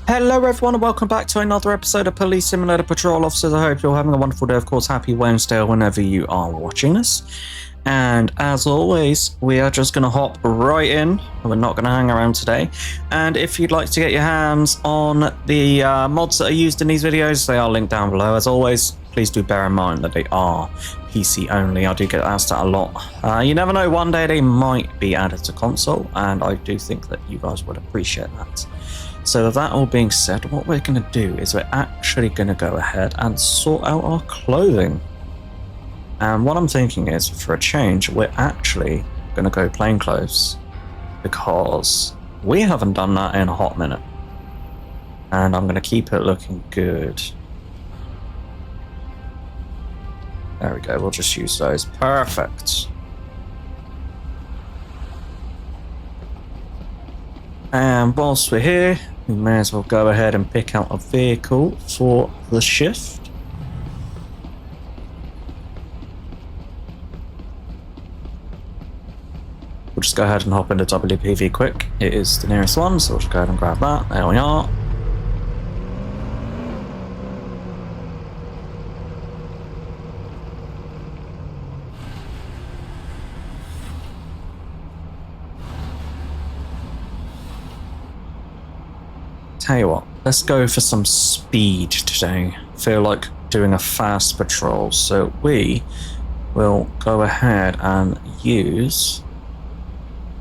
Hello everyone and welcome back to another episode of Police Simulator Patrol Officers. I hope you're having a wonderful day. Of course, happy Wednesday whenever you are watching this. And as always, we are just going to hop right in. We're not going to hang around today. And if you'd like to get your hands on the mods that are used in these videos, they are linked down below. As always, please do bear in mind that they are PC only. I do get asked that a lot. You never know, one day they might be added to console, and I do think that you guys would appreciate that. So with that all being said, what we're going to do is we're actually going to go ahead and sort out our clothing. And what I'm thinking is, for a change, we're actually going to go plain clothes, because we haven't done that in a hot minute. And I'm going to keep it looking good. There we go, we'll just use those. Perfect. And whilst we're here, we may as well go ahead and pick out a vehicle for the shift. We'll just go ahead and hop into WPV quick. It is the nearest one, so we'll just go ahead and grab that. There we are. Tell you what, let's go for some speed today. Feel like doing a fast patrol, so we will go ahead and use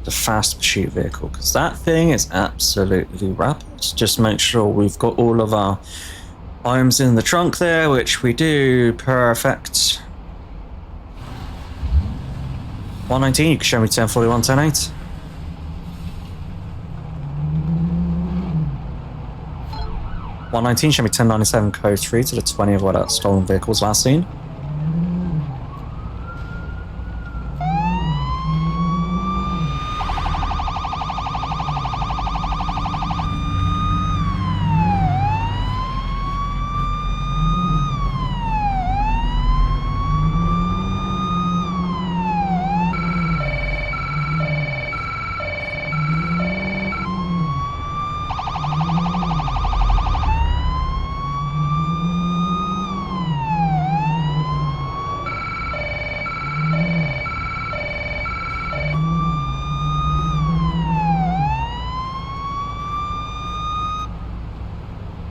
the fast pursuit vehicle, because that thing is absolutely rapid. Just make sure we've got all of our items in the trunk there, which we do. Perfect. 119, you can show me 1041, 108. 119, show me 1097, code 3 to the 20 of where that stolen vehicle was last seen.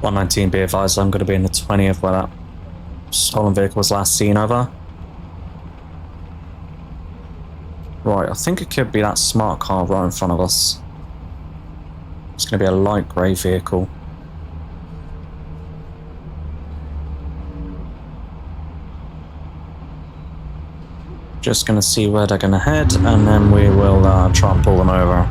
.119, be advised, I'm going to be in the 20 of where that stolen vehicle was last seen over. Right, I think it could be that smart car right in front of us. It's going to be a light grey vehicle. Just going to see where they're going to head, and then we will try and pull them over.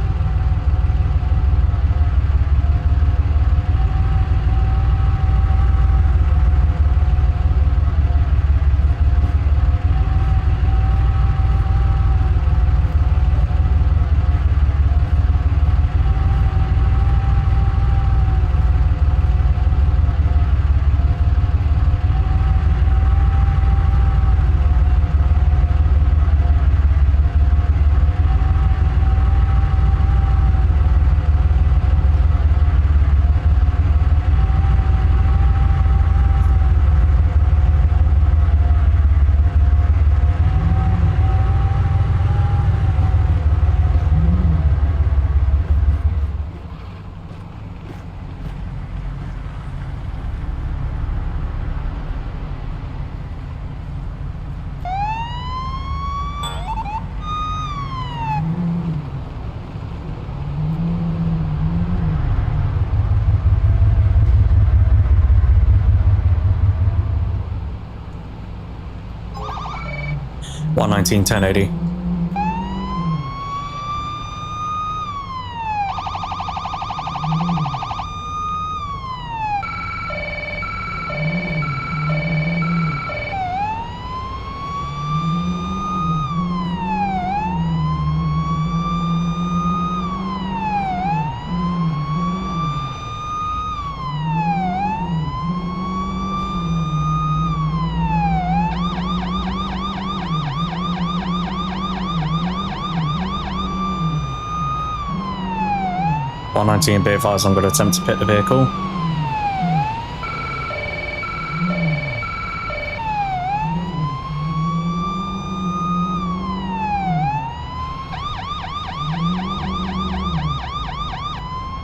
.119, 1080. 119, be advised, I'm going to attempt to pit the vehicle.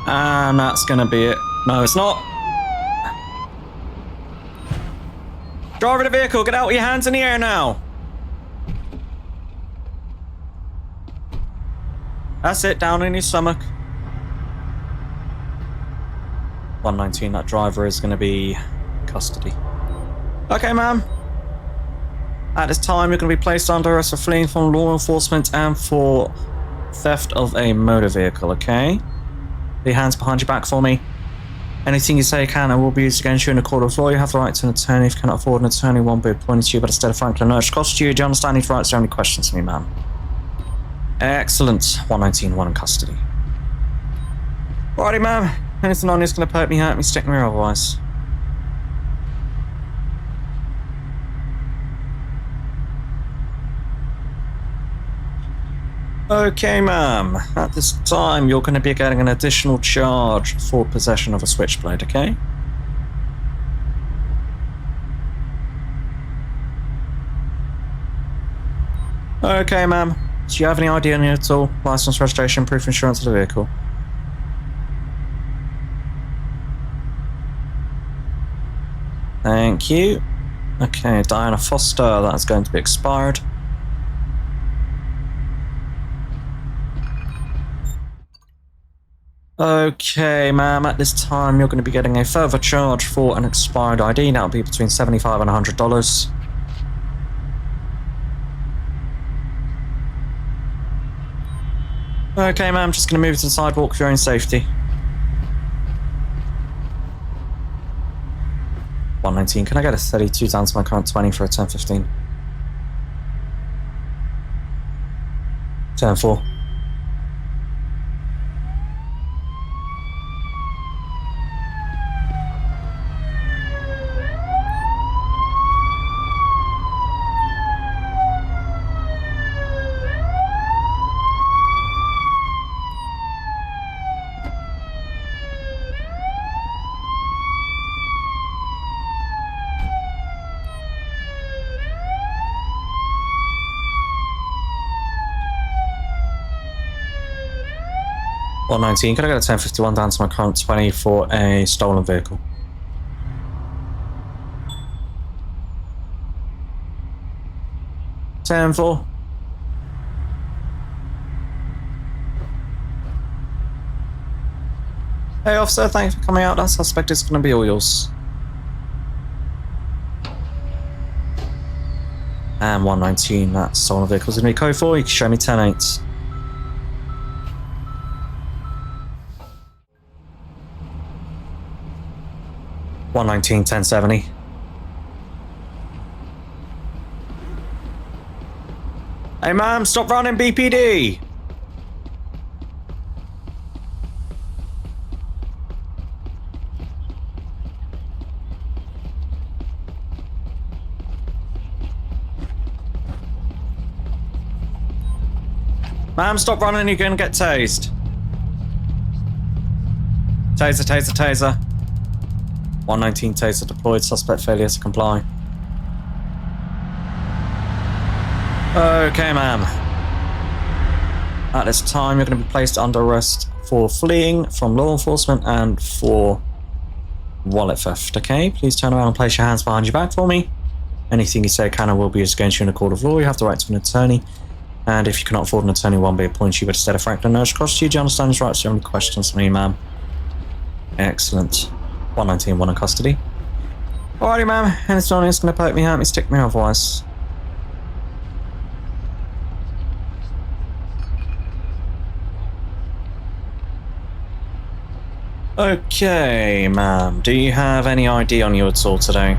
And that's going to be it. No, it's not. Driver of the vehicle, get out with your hands in the air now. That's it, down in your stomach. 119, that driver is going to be in custody. Okay, ma'am. At this time, you're going to be placed under arrest for fleeing from law enforcement and for theft of a motor vehicle, okay? Put your hands behind your back for me. Anything you say can and will be used against you in a court of law. You have the right to an attorney. If you cannot afford an attorney, one will be appointed to you, but instead of Franklin, no cost to you. Do you understand these rights? Do you have any questions for me, ma'am? Excellent. 119, one in custody. Alrighty, ma'am. Anything on you is going to poke me, hurt me, stick me, or otherwise. Okay, ma'am. At this time, you're going to be getting an additional charge for possession of a switchblade, okay? Okay, ma'am. Do you have any ID on you at all? License, registration, proof of insurance of the vehicle? Thank you. Okay, Diana Foster, that's going to be expired. Okay, ma'am, at this time you're going to be getting a further charge for an expired ID. That'll be between $75 and $100. Okay, ma'am, just going to move to the sidewalk for your own safety. 119, can I get a 32 down to my current 20 for a 10-15? 10-4. $119, can I get a 1051 down to my current 20 for a stolen vehicle? $10-4. Hey officer, thank you for coming out. That suspect is going to be all yours. And 119, that stolen vehicle is going to be code 4. You can show me 10-8. $119, 1070. Hey ma'am, stop running, BPD! Ma'am, stop running, you're gonna get tased. Taser, taser, taser. 119 taser deployed, suspect failure to comply. Okay, ma'am. At this time, you're going to be placed under arrest for fleeing from law enforcement and for wallet theft, okay? Please turn around and place your hands behind your back for me. Anything you say can and will be used against you in a court of law. You have the right to an attorney. And if you cannot afford an attorney, one will be appointed to you, but instead of Franklin, no cost to you. Do you understand his rights? Do you have any questions for me, ma'am? Excellent. 119, one in custody. Alrighty, ma'am. Anything on it's going to poke me, hurt me, stick me, otherwise. Okay, ma'am. Do you have any ID on you at all today?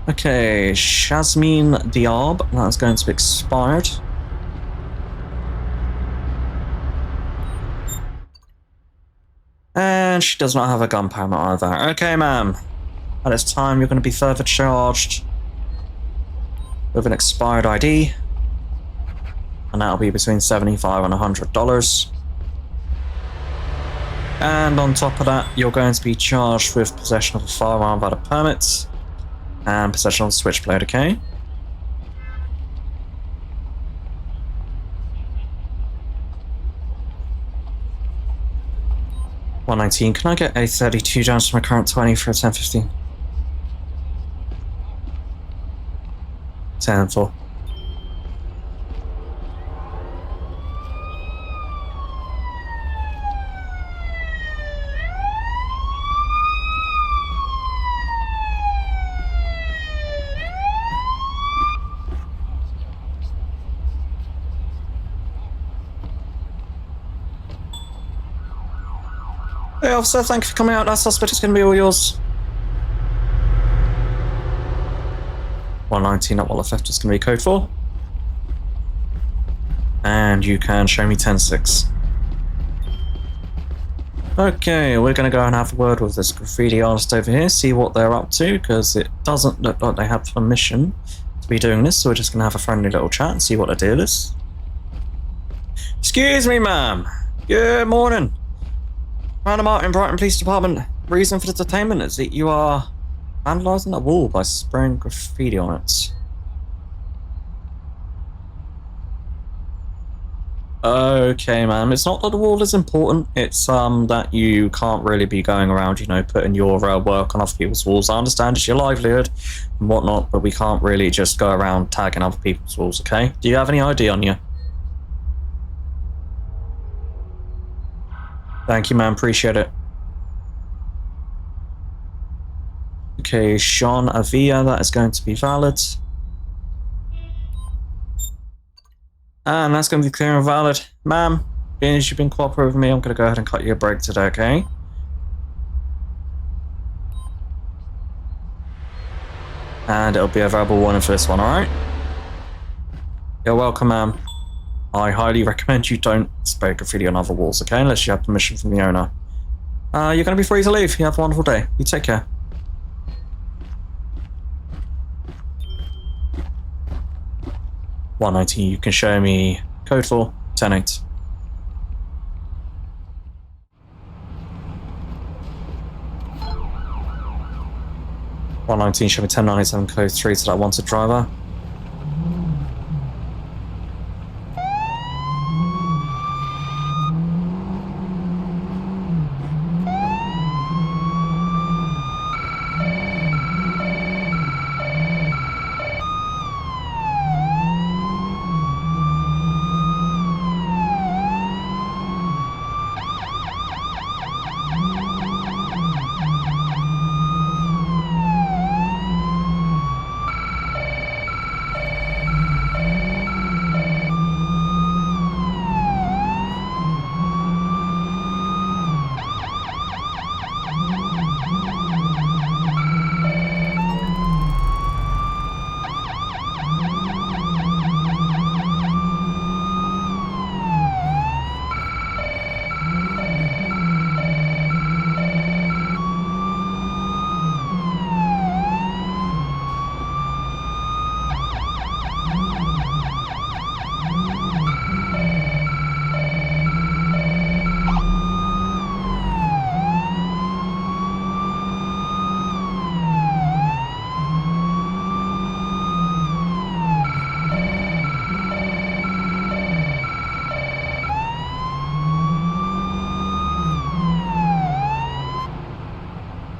Okay, Shazmin Diab, that's going to be expired. And she does not have a gun permit either. Okay, ma'am. At this time, you're going to be further charged with an expired ID, and that'll be between $75 and $100. And on top of that, you're going to be charged with possession of a firearm without a permit and possession of a switchblade, okay? $119. Can I get a 32 down to my current 20 for a 10-15? 10-4. Hey officer, thank you for coming out. That suspect is going to be all yours. 119 at wallet theft is going to be code 4. And you can show me 10-6. Okay, we're going to go and have a word with this graffiti artist over here, see what they're up to, because it doesn't look like they have permission to be doing this, so we're just going to have a friendly little chat and see what the deal is. Excuse me, ma'am. Good morning. Random Martin, Brighton Police Department. Reason for the detainment is that you are vandalising a wall by spraying graffiti on it. Okay, ma'am. It's not that the wall is important. It's that you can't really be going around, you know, putting your work on other people's walls. I understand it's your livelihood and whatnot, but we can't really just go around tagging other people's walls, okay? Do you have any ID on you? Thank you, ma'am. Appreciate it. Okay, Sean Avia, that is going to be valid. And that's going to be clear and valid. Ma'am, being as you've been cooperating with me, I'm going to go ahead and cut you a break today, okay? And it'll be a verbal warning for this one, alright? You're welcome, ma'am. I highly recommend you don't spray graffiti on other walls, okay? Unless you have permission from the owner. You're going to be free to leave. You have a wonderful day. You take care. $119, you can show me code 4, 10-8. $119, show me 1097 code 3 to that wanted driver.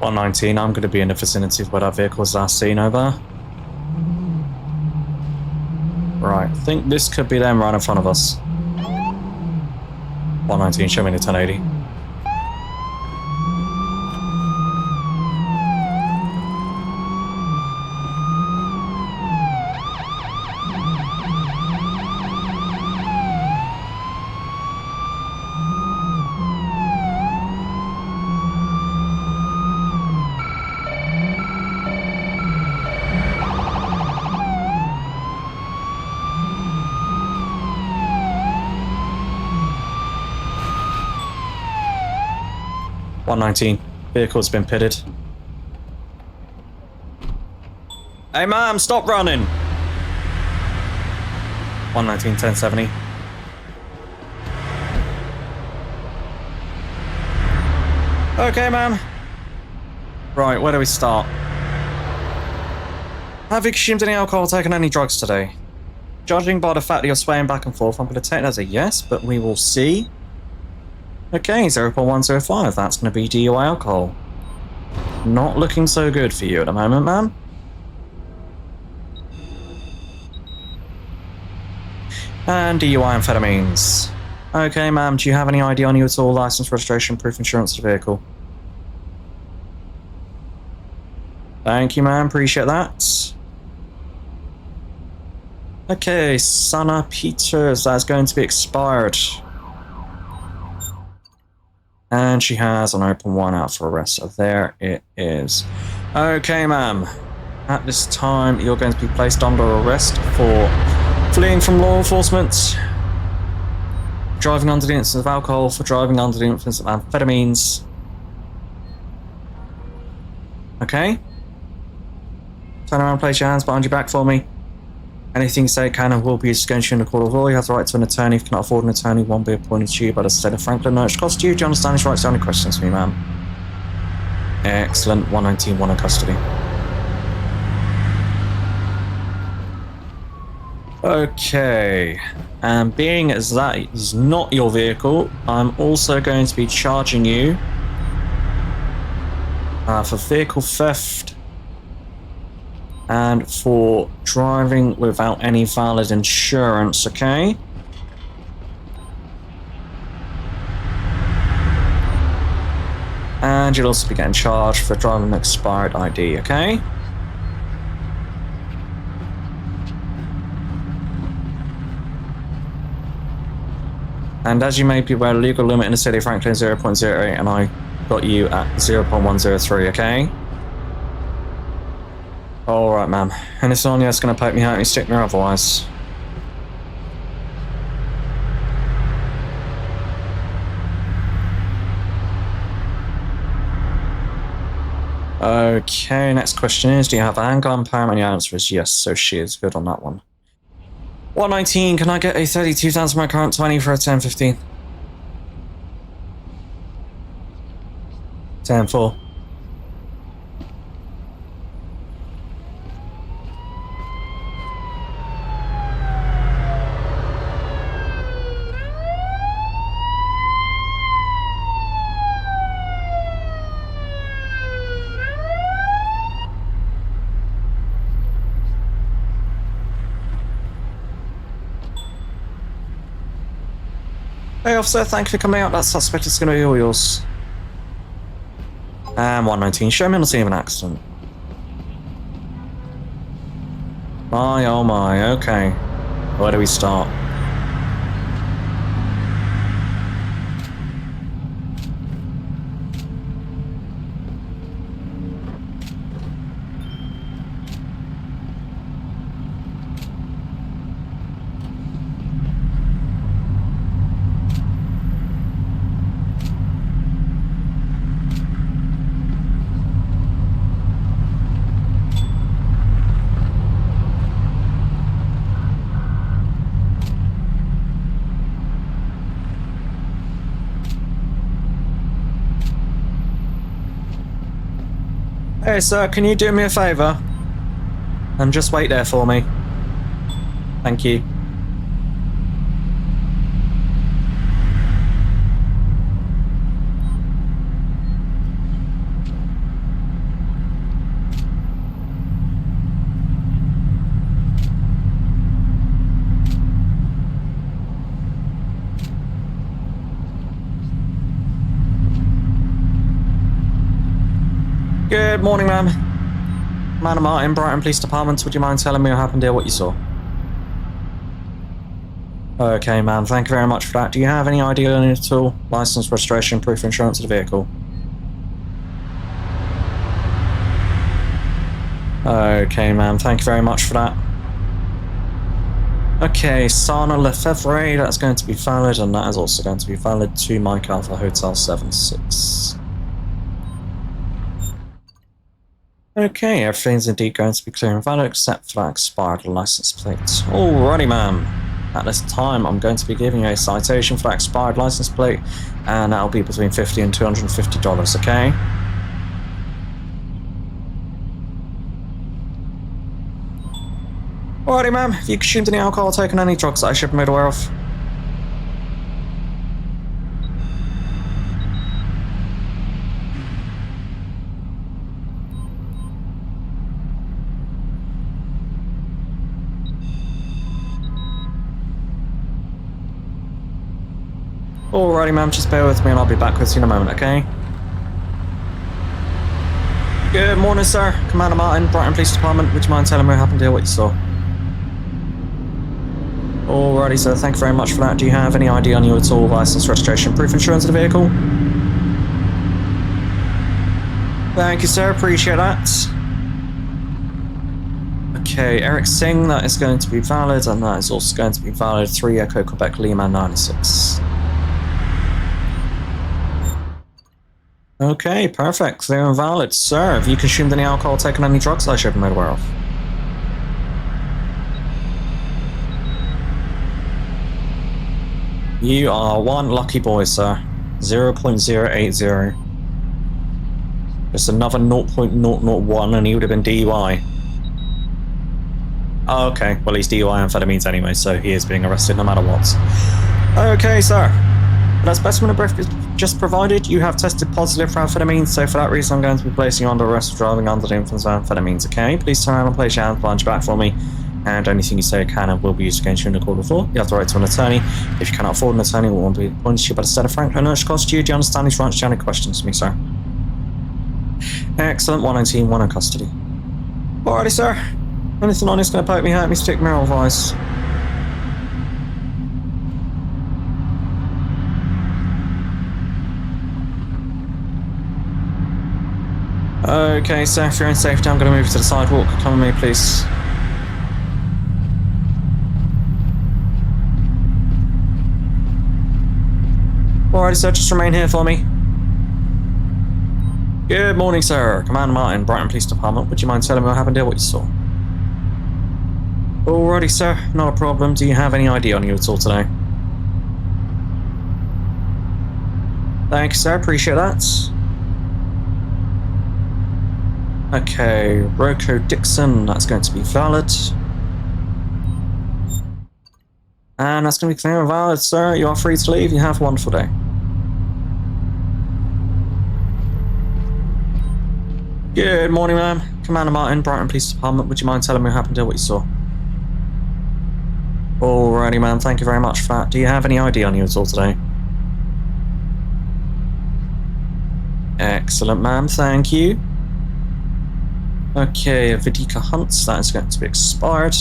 $119, I'm going to be in the vicinity of where that vehicle was last seen, over. Right, I think this could be them right in front of us. $119, show me the 1080. $119, vehicle's been pitted. Hey ma'am, stop running! 119, 1070. Okay, ma'am. Right, where do we start? Have you consumed any alcohol or taken any drugs today? Judging by the fact that you're swaying back and forth, I'm going to take that as a yes, but we will see. Okay, 0.105. That's going to be DUI alcohol. Not looking so good for you at the moment, ma'am. And DUI amphetamines. Okay, ma'am, do you have any ID on you at all? License, registration, proof, insurance of the vehicle? Thank you, ma'am. Appreciate that. Okay, Sana Peters. That's going to be expired. And she has an open one out for arrest. So there it is. Okay, ma'am. At this time, you're going to be placed under arrest for fleeing from law enforcement, driving under the influence of alcohol, for driving under the influence of amphetamines. Okay? Turn around, place your hands behind your back for me. Anything you say can and will be used against you in the court of law. You have the right to an attorney. If you cannot afford an attorney, one will be appointed to you by the state of Franklin. No, it's cost you. Do you understand his rights? Do you have any questions for me, ma'am? Excellent. 119, one in custody. Okay. And being as that is not your vehicle, I'm also going to be charging you for vehicle theft and for driving without any valid insurance, okay? And you'll also be getting charged for driving an expired ID, okay? And as you may be aware, the legal limit in the city of Franklin is 0.08, and I got you at 0.103, okay? Alright, ma'am. And it's on you that's going to poke me out and you stick me otherwise. Okay, next question is, do you have a handgun permit? And the answer is yes, so she is good on that one. 119, can I get a 32,000 my current 20 for a 1015? 10-4. Hey officer, thank you for coming out. That suspect is going to be all yours. And 119, show me on the scene of an accident. My, oh my, okay. Where do we start? Hey sir, can you do me a favour? And just wait there for me. Thank you. Good morning, ma'am. Amanda Martin, Brighton Police Department. Would you mind telling me what happened here, what you saw? Okay, ma'am. Thank you very much for that. Do you have any ID on it at all? License, registration, proof of insurance of the vehicle? Okay, ma'am. Thank you very much for that. Okay, Sana Lefevre, that's going to be valid, and that is also going to be valid to Mike Alpha Hotel 76. Okay, everything's indeed going to be clear and valid except for that expired license plate. Alrighty, ma'am. At this time, I'm going to be giving you a citation for that expired license plate, and that'll be between $50 and $250, okay? Alrighty, ma'am. Have you consumed any alcohol or taken any drugs that I should be made aware of? Alrighty, ma'am, just bear with me and I'll be back with you in a moment, okay? Good morning, sir. Commander Martin, Brighton Police Department. Would you mind telling me what happened here, what you saw? Alrighty, sir, thank you very much for that. Do you have any ID on you at all? License, registration, proof insurance of the vehicle? Thank you, sir, appreciate that. Okay, Eric Singh, that is going to be valid, and that is also going to be valid. 3 Echo Quebec Lima 96. Okay, perfect. Clear and valid. Sir, have you consumed any alcohol or taken any drugs I should be made aware of? You are one lucky boy, sir. 0.080. Just another 0.001 and he would have been DUI. Oh, okay, well he's DUI amphetamines anyway, so he is being arrested no matter what. Okay, sir. That specimen of breath just provided, you have tested positive for amphetamines, so for that reason I'm going to be placing you under arrest for driving under the influence of amphetamines, okay? Please turn around and place your hands behind your back for me, and anything you say can and will be used against you in the court of law. You have the right to an attorney. If you cannot afford an attorney, it won't be appointed to you by the state of Franklin. No cost to you. Do you understand these rights? Do you have any questions for me, sir? Excellent. 119, one in custody. Alrighty, sir. Anything on this going to poke me, hurt me, stick me, or otherwise? Okay, sir, if you're in safety, I'm going to move you to the sidewalk. Come with me, please. Alrighty, sir, just remain here for me. Good morning, sir. Commander Martin, Brighton Police Department. Would you mind telling me what happened here, what you saw? Alrighty, sir, not a problem. Do you have any ID on you at all today? Thank you, sir, appreciate that. Okay, Rico Dixon, that's going to be valid. And that's going to be clear and valid, sir. You are free to leave. You have a wonderful day. Good morning, ma'am. Commander Martin, Brighton Police Department. Would you mind telling me what happened here, what you saw? Alrighty, ma'am. Thank you very much for that. Do you have any ID on you at all today? Excellent, ma'am. Thank you. Okay, Vidika Hunts, that is going to be expired.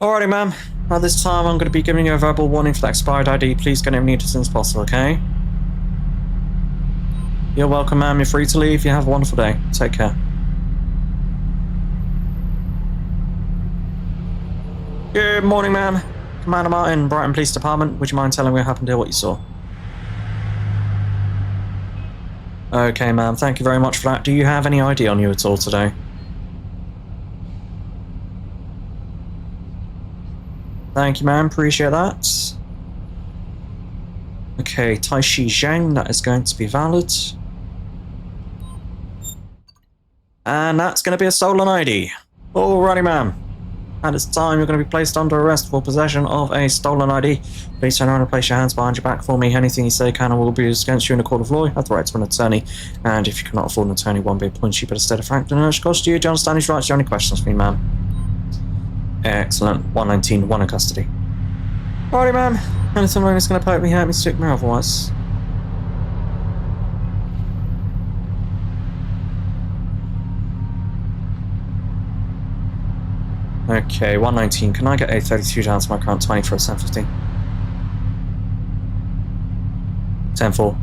Alrighty, ma'am. At this time, I'm going to be giving you a verbal warning for that expired ID. Please get it needed as soon as possible, okay? You're welcome, ma'am. You're free to leave. You have a wonderful day. Take care. Good morning, ma'am. Commander Martin, Brighton Police Department. Would you mind telling me what happened here, what you saw? Okay, ma'am. Thank you very much for that. Do you have any ID on you at all today? Thank you, ma'am. Appreciate that. Okay, Taishi Zhang, that is going to be valid. And that's going to be a stolen ID. Alrighty, ma'am. At this time, you're going to be placed under arrest for possession of a stolen ID. Please turn around and place your hands behind your back for me. Anything you say can and will be used against you in the court of law. You have the right to an attorney. And if you cannot afford an attorney, one be appointed to you by the state of Franklin. No cost to you. Do you understand these rights? Do you have any questions for me, ma'am? Excellent. 119, one in custody. Alrighty, ma'am. Anything wrong is going to poke me, hurt me, stick me, otherwise? Okay, 119. Can I get a 32 down to my current 20 for a 1015? 10-4.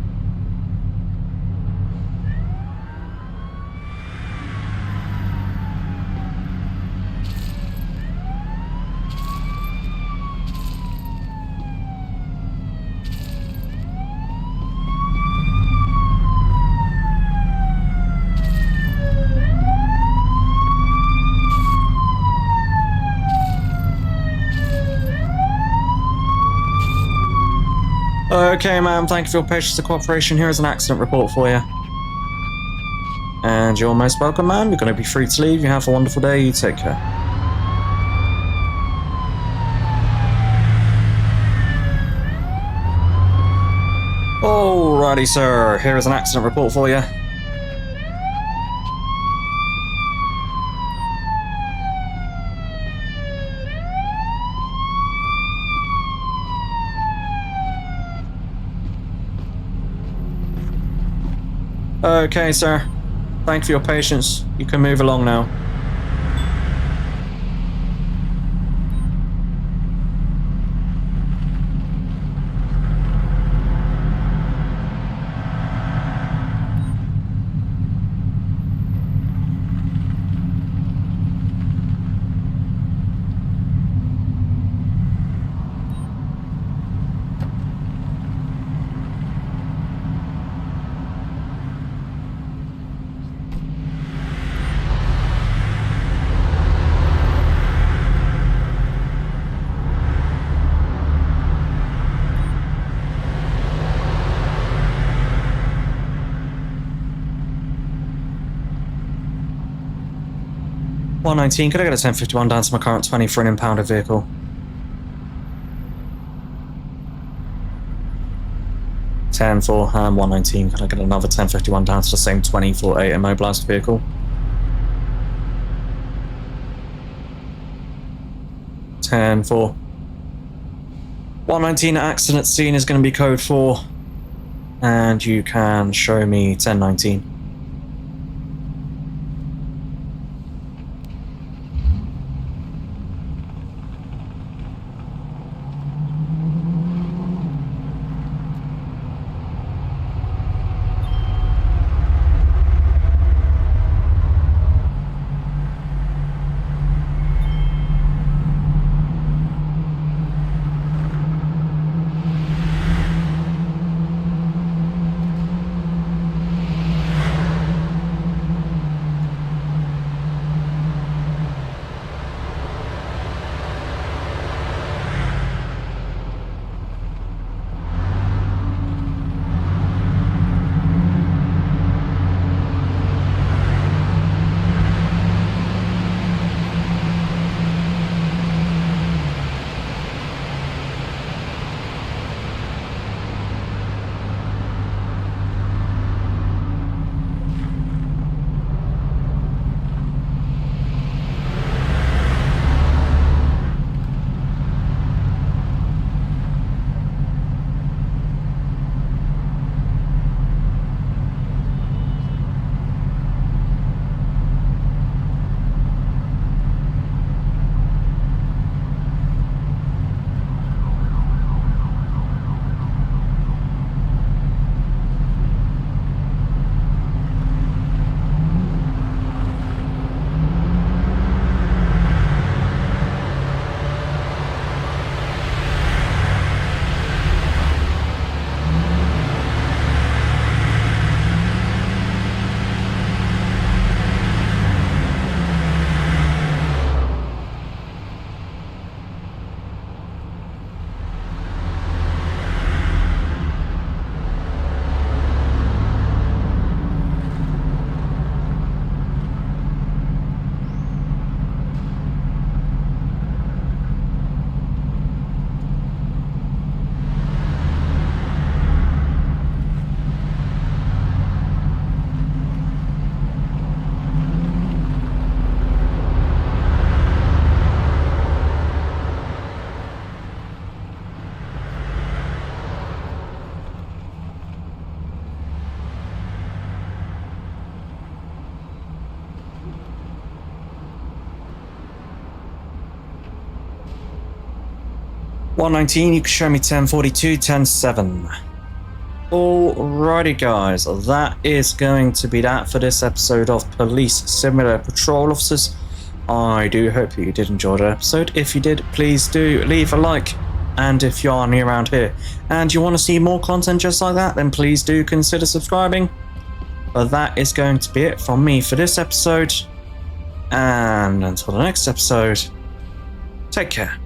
Okay, ma'am, thank you for your patience and cooperation. Here is an accident report for you. And you're most welcome, ma'am. You're going to be free to leave. You have a wonderful day. You take care. Alrighty, sir. Here is an accident report for you. Okay, sir. Thank you for your patience. You can move along now. $119, could I get a 1051 down to my current 20 for an impounded vehicle? $10 for 119, could I get another 1051 down to the same 20 for a immobilized vehicle? $10 for 119 accident scene is going to be code 4, and you can show me 1019. $119, you can show me 1042, 107. Alrighty guys, that is going to be that for this episode of Police Simulator Patrol Officers. I do hope that you did enjoy the episode. If you did, please do leave a like. And if you are new around here and you want to see more content just like that, then please do consider subscribing. But that is going to be it from me for this episode. And until the next episode, take care.